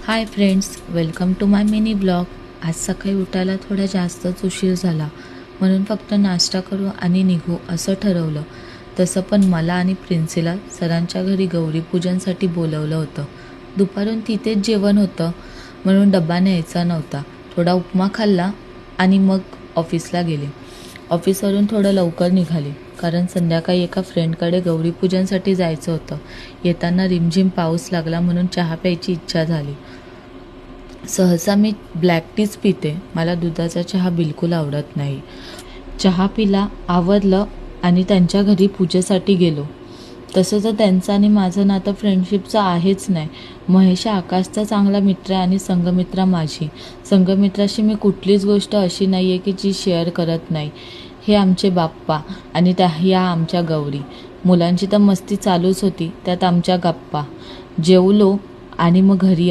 High friends, welcome to my mini blog. आज सकाळी उठायला थोडा जास्तच उशीर झाला, म्हणून फक्त नाश्ता करू आणि निघू असं ठरवलं. तसं पण मला आणि प्रिन्सीला सरांच्या घरी गौरीपूजनसाठी बोलवलं होतं. दुपारून तिथेच जेवण होतं, म्हणून डबा न्यायचा नव्हता. थोडा उपमा खाल्ला आणि मग ऑफिसला गेले. ऑफिसवरून थोडं लवकर निघाले, कारण संध्याकाळी एका फ्रेंडकडे गौरीपूजनसाठी जायचं होतं. येताना रिमझिम पाऊस लागला, म्हणून चहा प्यायची इच्छा झाली. सहसा मी ब्लॅक टीच पिते. मला दुधाचा चहा बिलकुल आवडत नाही. चहा पिला, आवरलं आणि त्यांच्या घरी पूजेसाठी गेलो. तसं तर त्यांचं आणि माझं नातं फ्रेंडशिपचं आहेच नाही. महेश हा आकाशचा चांगला मित्र आहे आणि संघमित्रा माझी. संघमित्राशी मी कुठलीच गोष्ट अशी नाही आहे की जी शेअर करत नाही. हे आमचे बाप्पा आणि ह्या आमच्या गौरी. मुलांची तर मस्ती चालूच होती, त्यात आमच्या गप्पा. जेवलो आणि मग घरी